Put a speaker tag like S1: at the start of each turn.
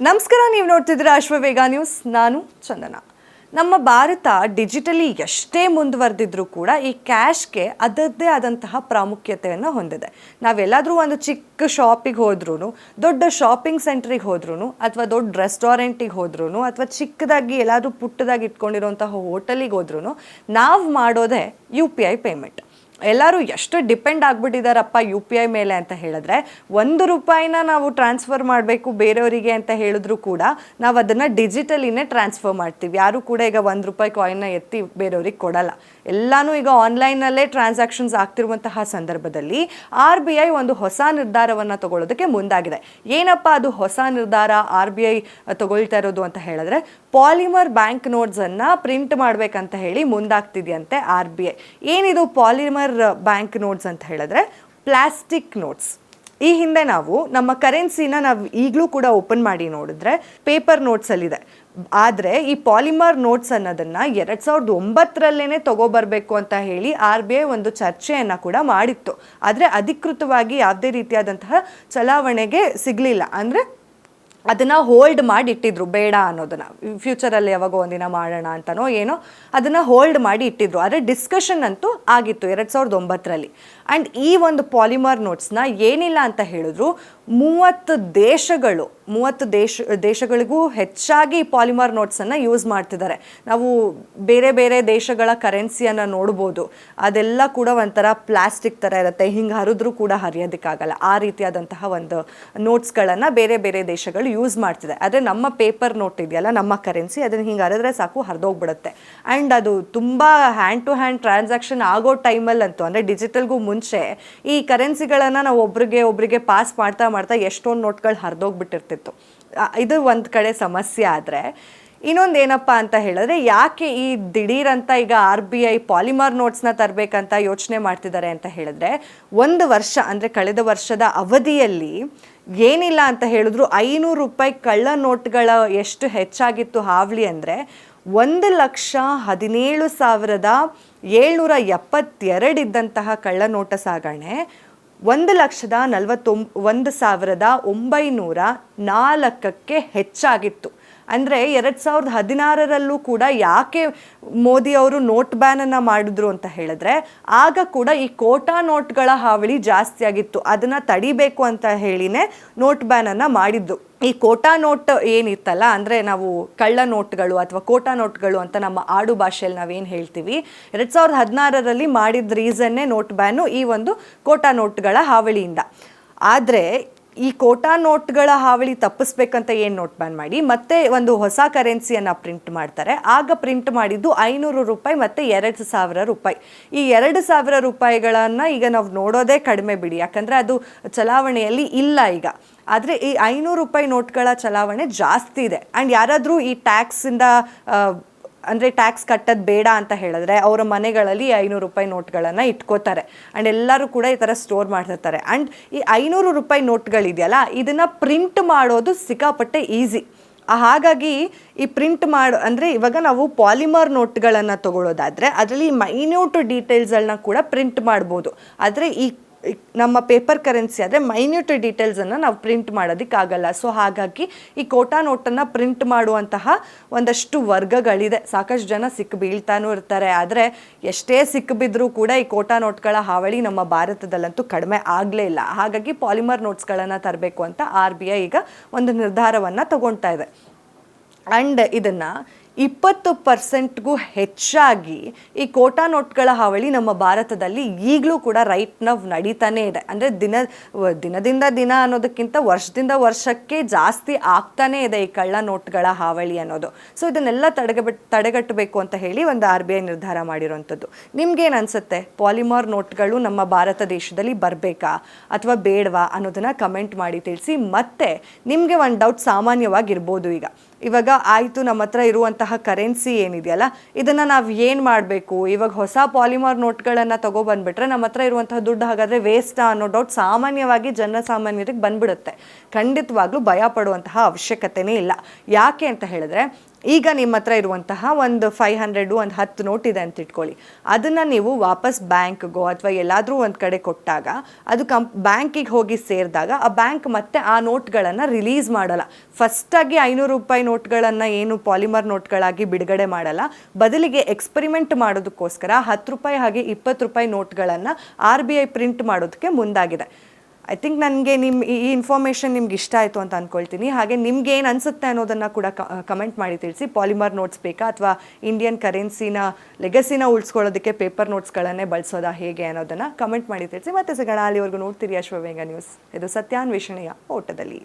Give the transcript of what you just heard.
S1: ನಮಸ್ಕಾರ, ನೀವು ನೋಡ್ತಿದ್ದೀರಾ ಅಶ್ವವೇಗ ನ್ಯೂಸ್. ನಾನು ಚಂದನ. ನಮ್ಮ ಭಾರತ ಡಿಜಿಟಲಿ ಎಷ್ಟೇ ಮುಂದುವರೆದಿದ್ರೂ ಕೂಡ ಈ ಕ್ಯಾಶ್ಗೆ ಅದರದ್ದೇ ಆದಂತಹ ಪ್ರಾಮುಖ್ಯತೆಯನ್ನು ಹೊಂದಿದೆ. ನಾವೆಲ್ಲಾದರೂ ಒಂದು ಚಿಕ್ಕ ಶಾಪಿಗೆ ಹೋದ್ರೂ, ದೊಡ್ಡ ಶಾಪಿಂಗ್ ಸೆಂಟ್ರಿಗೆ ಹೋದ್ರೂ, ಅಥವಾ ದೊಡ್ಡ ರೆಸ್ಟೋರೆಂಟಿಗೆ ಹೋದ್ರೂ, ಅಥವಾ ಚಿಕ್ಕದಾಗಿ ಎಲ್ಲಾದರೂ ಪುಟ್ಟದಾಗಿ ಇಟ್ಕೊಂಡಿರೋಂತಹ ಹೋಟೆಲಿಗೆ ಹೋದ್ರೂ ನಾವು ಮಾಡೋದೇ UPI ಪೇಮೆಂಟ್. ಎಲ್ಲರೂ ಎಷ್ಟು ಡಿಪೆಂಡ್ ಆಗಿಬಿಟ್ಟಿದ್ದಾರಪ್ಪ UPI ಮೇಲೆ ಅಂತ ಹೇಳಿದ್ರೆ, ₹1 ನಾವು ಟ್ರಾನ್ಸ್ಫರ್ ಮಾಡಬೇಕು ಬೇರೆಯವರಿಗೆ ಅಂತ ಹೇಳಿದ್ರು ಕೂಡ ನಾವು ಅದನ್ನು ಡಿಜಿಟಲಿನೇ ಟ್ರಾನ್ಸ್ಫರ್ ಮಾಡ್ತೀವಿ. ಯಾರು ಕೂಡ ಈಗ ₹1 ಕಾಯಿನ್ನ ಎತ್ತಿ ಬೇರೆಯವ್ರಿಗೆ ಕೊಡಲ್ಲ. ಎಲ್ಲನೂ ಈಗ ಆನ್ಲೈನಲ್ಲೇ ಟ್ರಾನ್ಸಾಕ್ಷನ್ಸ್ ಆಗ್ತಿರುವಂತಹ ಸಂದರ್ಭದಲ್ಲಿ RBI ಒಂದು ಹೊಸ ನಿರ್ಧಾರವನ್ನು ತಗೊಳ್ಳೋದಕ್ಕೆ ಮುಂದಾಗಿದೆ. ಏನಪ್ಪ ಅದು ಹೊಸ ನಿರ್ಧಾರ RBI ತಗೊಳ್ತಾ ಇರೋದು ಅಂತ ಹೇಳಿದ್ರೆ, ಪಾಲಿಮರ್ ಬ್ಯಾಂಕ್ ನೋಟ್ಸನ್ನು ಪ್ರಿಂಟ್ ಮಾಡಬೇಕಂತ ಹೇಳಿ ಮುಂದಾಗ್ತಿದೆಯಂತೆ RBI. ಏನಿದು ಪಾಲಿಮರ್ ಬ್ಯಾಂಕ್ ನೋಟ್ಸ್ ಅಂತ ಹೇಳಿದ್ರೆ ಪ್ಲಾಸ್ಟಿಕ್ ನೋಟ್ಸ್. ಈ ಹಿಂದೆ ನಾವು ನಮ್ಮ ಕರೆನ್ಸಿನ ನಾವು ಈಗಲೂ ಕೂಡ ಓಪನ್ ಮಾಡಿ ನೋಡಿದ್ರೆ ಪೇಪರ್ ನೋಟ್ಸಲ್ಲಿದೆ. ಆದರೆ ಈ ಪಾಲಿಮರ್ ನೋಟ್ಸ್ ಅನ್ನೋದನ್ನು 2009ರಲ್ಲೇ ತಗೋಬರ್ಬೇಕು ಅಂತ ಹೇಳಿ RBI ಒಂದು ಚರ್ಚೆಯನ್ನು ಕೂಡ ಮಾಡಿತ್ತು. ಆದರೆ ಅಧಿಕೃತವಾಗಿ ಯಾವುದೇ ರೀತಿಯಾದಂತಹ ಚಲಾವಣೆಗೆ ಸಿಗಲಿಲ್ಲ. ಅಂದರೆ ಅದನ್ನು ಹೋಲ್ಡ್ ಮಾಡಿ ಇಟ್ಟಿದ್ರು, ಬೇಡ ಅನ್ನೋದನ್ನು ಫ್ಯೂಚರಲ್ಲಿ ಯಾವಾಗ ಒಂದಿನ ಮಾಡೋಣ ಅಂತನೋ ಏನೋ ಅದನ್ನು ಹೋಲ್ಡ್ ಮಾಡಿ ಇಟ್ಟಿದ್ರು. ಆದರೆ ಡಿಸ್ಕಷನ್ ಅಂತೂ ಆಗಿತ್ತು 2009ರಲ್ಲಿ. ಆ್ಯಂಡ್ ಈ ಒಂದು ಪಾಲಿಮರ್ ನೋಟ್ಸ್ನ ಏನಿಲ್ಲ ಅಂತ ಹೇಳಿದ್ರು 30 ದೇಶಗಳಿಗೂ ಹೆಚ್ಚಾಗಿ ಪಾಲಿಮರ್ ನೋಟ್ಸನ್ನು ಯೂಸ್ ಮಾಡ್ತಿದ್ದಾರೆ. ನಾವು ಬೇರೆ ಬೇರೆ ದೇಶಗಳ ಕರೆನ್ಸಿಯನ್ನು ನೋಡ್ಬೋದು, ಅದೆಲ್ಲ ಕೂಡ ಒಂಥರ ಪ್ಲಾಸ್ಟಿಕ್ ಥರ ಇರುತ್ತೆ, ಹಿಂಗೆ ಹರಿದ್ರೂ ಕೂಡ ಹರಿಯೋದಕ್ಕಾಗಲ್ಲ. ಆ ರೀತಿಯಾದಂತಹ ಒಂದು ನೋಟ್ಸ್ಗಳನ್ನು ಬೇರೆ ಬೇರೆ ದೇಶಗಳು ಯೂಸ್ ಮಾಡ್ತಿದೆ. ಆದರೆ ನಮ್ಮ ಪೇಪರ್ ನೋಟ್ ಇದೆಯಲ್ಲ, ನಮ್ಮ ಕರೆನ್ಸಿ, ಅದನ್ನು ಹಿಂಗೆ ಹರಿದ್ರೆ ಸಾಕು ಹರಿದೋಗ್ಬಿಡುತ್ತೆ. ಆ್ಯಂಡ್ ಅದು ತುಂಬ ಹ್ಯಾಂಡ್ ಟು ಹ್ಯಾಂಡ್ ಟ್ರಾನ್ಸಾಕ್ಷನ್ ಆಗೋ ಟೈಮಲ್ಲಂತೂ, ಅಂದರೆ ಡಿಜಿಟಲ್ಗೂ ಮುಂಚೆ ಈ ಕರೆನ್ಸಿಗಳನ್ನು ನಾವು ಒಬ್ರಿಗೆ ಪಾಸ್ ಮಾಡ್ತಾ ಎಷ್ಟೊಂದು ನೋಟ್ಗಳು ಹರಿದೋಗ್ಬಿಟ್ಟಿರ್ತಿತ್ತು. ಇದು ಒಂದು ಕಡೆ ಸಮಸ್ಯೆ. ಆದರೆ ಇನ್ನೊಂದು ಏನಪ್ಪ ಅಂತ ಹೇಳಿದ್ರೆ, ಯಾಕೆ ಈ ದಿಢೀರಂತ ಈಗ RBI ಪಾಲಿಮರ್ ನೋಟ್ಸ್ನ ತರಬೇಕಂತ ಯೋಚನೆ ಮಾಡ್ತಿದ್ದಾರೆ ಅಂತ ಹೇಳಿದ್ರೆ, ಒಂದು ವರ್ಷ ಅಂದರೆ ಕಳೆದ ವರ್ಷದ ಅವಧಿಯಲ್ಲಿ ಏನಿಲ್ಲ ಅಂತ ಹೇಳಿದ್ರು ₹500 ಕಳ್ಳ ನೋಟ್ಗಳ ಎಷ್ಟು ಹೆಚ್ಚಾಗಿತ್ತು ಹಾವಳಿ ಅಂದರೆ 1,17,772 ಇದ್ದಂತಹ ಕಳ್ಳ ನೋಟ ಸಾಗಣೆ 1,41,904ಕ್ಕೆ ಹೆಚ್ಚಾಗಿತ್ತು. ಅಂದರೆ 2016ರಲ್ಲೂ ಕೂಡ ಯಾಕೆ ಮೋದಿ ಅವರು ನೋಟ್ ಬ್ಯಾನನ್ನು ಮಾಡಿದ್ರು ಅಂತ ಹೇಳಿದ್ರೆ, ಆಗ ಕೂಡ ಈ ಕೋಟಾ ನೋಟ್ಗಳ ಹಾವಳಿ ಜಾಸ್ತಿ ಆಗಿತ್ತು. ಅದನ್ನು ತಡಿಬೇಕು ಅಂತ ಹೇಳಿನೇ ನೋಟ್ ಬ್ಯಾನನ್ನು ಮಾಡಿದ್ದು. ಈ ಕೋಟಾ ನೋಟ್ ಏನಿತ್ತಲ್ಲ, ಅಂದರೆ ನಾವು ಕಳ್ಳ ನೋಟ್ಗಳು ಅಥವಾ ಕೋಟಾ ನೋಟ್ಗಳು ಅಂತ ನಮ್ಮ ಆಡು ಭಾಷೆಯಲ್ಲಿ ನಾವೇನು ಹೇಳ್ತೀವಿ, 2016ರಲ್ಲಿ ಮಾಡಿದ ರೀಸನ್ನೇ ನೋಟ್ ಬ್ಯಾನು ಈ ಒಂದು ಕೋಟಾ ನೋಟ್ಗಳ ಹಾವಳಿಯಿಂದ. ಆದರೆ ಈ ಕೋಟಾ ನೋಟ್ಗಳ ಹಾವಳಿ ತಪ್ಪಿಸ್ಬೇಕಂತ ಏನು ನೋಟ್ ಬ್ಯಾನ್ ಮಾಡಿ ಮತ್ತೆ ಒಂದು ಹೊಸ ಕರೆನ್ಸಿಯನ್ನು ಪ್ರಿಂಟ್ ಮಾಡ್ತಾರೆ. ಆಗ ಪ್ರಿಂಟ್ ಮಾಡಿದ್ದು ₹500 ಮತ್ತು ₹2,000. ಈ ₹2,000ಗಳನ್ನು ಈಗ ನಾವು ನೋಡೋದೇ ಕಡಿಮೆ ಬಿಡಿ, ಯಾಕಂದರೆ ಅದು ಚಲಾವಣೆಯಲ್ಲಿ ಇಲ್ಲ ಈಗ. ಆದರೆ ಈ ₹500 ನೋಟ್ಗಳ ಚಲಾವಣೆ ಜಾಸ್ತಿ ಇದೆ. ಆ್ಯಂಡ್ ಯಾರಾದರೂ ಈ ಟ್ಯಾಕ್ಸಿಂದ ಅಂದರೆ ಟ್ಯಾಕ್ಸ್ ಕಟ್ಟೋದು ಬೇಡ ಅಂತ ಹೇಳಿದ್ರೆ ಅವರ ಮನೆಗಳಲ್ಲಿ ₹500 ನೋಟ್ಗಳನ್ನು ಇಟ್ಕೋತಾರೆ. ಆ್ಯಂಡ್ ಎಲ್ಲರೂ ಕೂಡ ಈ ಥರ ಸ್ಟೋರ್ ಮಾಡ್ತಿರ್ತಾರೆ. ಆ್ಯಂಡ್ ಈ ₹500 ನೋಟ್ಗಳಿದೆಯಲ್ಲ, ಇದನ್ನು ಪ್ರಿಂಟ್ ಮಾಡೋದು ಸಿಕ್ಕಾಪಟ್ಟೆ ಈಸಿ. ಹಾಗಾಗಿ ಈ ಪ್ರಿಂಟ್ ಅಂದರೆ ಇವಾಗ ನಾವು ಪಾಲಿಮರ್ ನೋಟ್ಗಳನ್ನು ತೊಗೊಳ್ಳೋದಾದರೆ ಅದರಲ್ಲಿ ಮೈನ್ಯೂಟ್ ಡೀಟೇಲ್ಸನ್ನು ಕೂಡ ಪ್ರಿಂಟ್ ಮಾಡ್ಬೋದು. ಆದರೆ ಈ ನಮ್ಮ ಪೇಪರ್ ಕರೆನ್ಸಿ ಆದರೆ ಮೈನ್ಯೂಟ್ ಡೀಟೇಲ್ಸನ್ನು ನಾವು ಪ್ರಿಂಟ್ ಮಾಡೋದಕ್ಕಾಗಲ್ಲ. ಸೊ ಹಾಗಾಗಿ ಈ ಕೋಟಾ ನೋಟನ್ನು ಪ್ರಿಂಟ್ ಮಾಡುವಂತಹ ಒಂದಷ್ಟು ವರ್ಗಗಳಿದೆ. ಸಾಕಷ್ಟು ಜನ ಬೀಳ್ತಾನೂ ಇರ್ತಾರೆ. ಆದರೆ ಎಷ್ಟೇ ಸಿಕ್ಕಿಬಿದ್ರೂ ಕೂಡ ಈ ಕೋಟಾ ನೋಟ್ಗಳ ಹಾವಳಿ ನಮ್ಮ ಭಾರತದಲ್ಲಂತೂ ಕಡಿಮೆ ಆಗಲೇ ಇಲ್ಲ. ಹಾಗಾಗಿ ಪಾಲಿಮರ್ ನೋಟ್ಸ್ಗಳನ್ನು ತರಬೇಕು ಅಂತ RBI ಈಗ ಒಂದು ನಿರ್ಧಾರವನ್ನು ತಗೊಳ್ತಾ ಇದೆ. ಆ್ಯಂಡ್ ಇದನ್ನು 20%ಗೂ ಹೆಚ್ಚಾಗಿ ಈ ಕೋಟಾ ನೋಟ್ಗಳ ಹಾವಳಿ ನಮ್ಮ ಭಾರತದಲ್ಲಿ ಈಗಲೂ ಕೂಡ ರೈಟ್ ನವ್ ನಡೀತಾನೇ ಇದೆ. ಅಂದರೆ ದಿನದಿಂದ ದಿನ ಅನ್ನೋದಕ್ಕಿಂತ ವರ್ಷದಿಂದ ವರ್ಷಕ್ಕೆ ಜಾಸ್ತಿ ಆಗ್ತಾನೇ ಇದೆ ಈ ಕಳ್ಳ ನೋಟ್ಗಳ ಹಾವಳಿ ಅನ್ನೋದು. ಸೊ ಇದನ್ನೆಲ್ಲ ತಡೆಗಟ್ಟಬೇಕು ಅಂತ ಹೇಳಿ ಒಂದು RBI ನಿರ್ಧಾರ ಮಾಡಿರೋವಂಥದ್ದು. ನಿಮ್ಗೇನು ಅನಿಸುತ್ತೆ? ಪಾಲಿಮರ್ ನೋಟ್ಗಳು ನಮ್ಮ ಭಾರತ ದೇಶದಲ್ಲಿ ಬರಬೇಕಾ ಅಥವಾ ಬೇಡವಾ ಅನ್ನೋದನ್ನು ಕಮೆಂಟ್ ಮಾಡಿ ತಿಳಿಸಿ. ಮತ್ತು ನಿಮಗೆ ಒಂದು ಡೌಟ್ ಸಾಮಾನ್ಯವಾಗಿರ್ಬೋದು, ಇವಾಗ ಆಯಿತು ನಮ್ಮ ಹತ್ರ ಇರುವಂತಹ ಕರೆನ್ಸಿ ಏನಿದೆಯಲ್ಲ, ಇದನ್ನು ನಾವು ಏನು ಮಾಡಬೇಕು? ಇವಾಗ ಹೊಸ ಪಾಲಿಮರ್ ನೋಟ್ಗಳನ್ನು ತೊಗೊಬಂದ್ಬಿಟ್ರೆ ನಮ್ಮ ಹತ್ರ ಇರುವಂತಹ ದುಡ್ಡು ಹಾಗಾದರೆ ವೇಸ್ಟಾ ಅನ್ನೋ ಡೌಟ್ ಸಾಮಾನ್ಯವಾಗಿ ಜನಸಾಮಾನ್ಯರಿಗೆ ಬಂದ್ಬಿಡುತ್ತೆ. ಖಂಡಿತವಾಗ್ಲೂ ಭಯ ಪಡುವಂತಹ ಅವಶ್ಯಕತೆನೇ ಇಲ್ಲ. ಯಾಕೆ ಅಂತ ಹೇಳಿದ್ರೆ, ಈಗ ನಿಮ್ಮ ಹತ್ರ ಇರುವಂತಹ ಒಂದು 500 ಒಂದು 10 ನೋಟ್ ಇದೆ ಅಂತ ಇಟ್ಕೊಳ್ಳಿ, ಅದನ್ನು ನೀವು ವಾಪಸ್ ಬ್ಯಾಂಕ್ಗೋ ಅಥವಾ ಎಲ್ಲಾದರೂ ಒಂದು ಕಡೆ ಕೊಟ್ಟಾಗ ಅದು ಬ್ಯಾಂಕಿಗೆ ಹೋಗಿ ಸೇರಿದಾಗ ಆ ಬ್ಯಾಂಕ್ ಮತ್ತೆ ಆ ನೋಟ್ಗಳನ್ನು ರಿಲೀಸ್ ಮಾಡಲ್ಲ. ಫಸ್ಟಾಗಿ 500 ರೂಪಾಯಿ ನೋಟ್ಗಳನ್ನು ಏನು ಪಾಲಿಮರ್ ನೋಟ್ಗಳಾಗಿ ಬಿಡುಗಡೆ ಮಾಡಲ್ಲ, ಬದಲಿಗೆ ಎಕ್ಸ್ಪೆರಿಮೆಂಟ್ ಮಾಡೋದಕ್ಕೋಸ್ಕರ 10 ರೂಪಾಯಿ ಹಾಗೆ 20 ರೂಪಾಯಿ ನೋಟ್ಗಳನ್ನು RBI ಪ್ರಿಂಟ್ ಮಾಡೋದಕ್ಕೆ ಮುಂದಾಗಿದೆ. ಐ ಥಿಂಕ್ ನನಗೆ ಈ ಇನ್ಫಾರ್ಮೇಷನ್ ನಿಮ್ಗೆ ಇಷ್ಟ ಆಯಿತು ಅಂತ ಅಂದ್ಕೊಳ್ತೀನಿ. ಹಾಗೆ ನಿಮ್ಗೆ ಏನು ಅನಿಸುತ್ತೆ ಅನ್ನೋದನ್ನು ಕೂಡ ಕಮೆಂಟ್ ಮಾಡಿ ತಿಳಿಸಿ. ಪಾಲಿಮರ್ ನೋಟ್ಸ್ ಬೇಕಾ ಅಥವಾ ಇಂಡಿಯನ್ ಕರೆನ್ಸಿನ ಲೆಗಸಿನ ಉಳಿಸ್ಕೊಳ್ಳೋದಕ್ಕೆ ಪೇಪರ್ ನೋಟ್ಸ್ಗಳನ್ನೇ ಬಳಸೋದಾ ಹೇಗೆ ಅನ್ನೋದನ್ನು ಕಮೆಂಟ್ ಮಾಡಿ ತಿಳಿಸಿ. ಮತ್ತೆ ಸಿಗೋಣ, ಅಲ್ಲಿವರೆಗೂ ನೋಡ್ತೀರಿ ಅಶ್ವವೇಗ ನ್ಯೂಸ್. ಇದು ಸತ್ಯಾನ್ವೇಷಣೆಯ ಓಟದಲ್ಲಿ.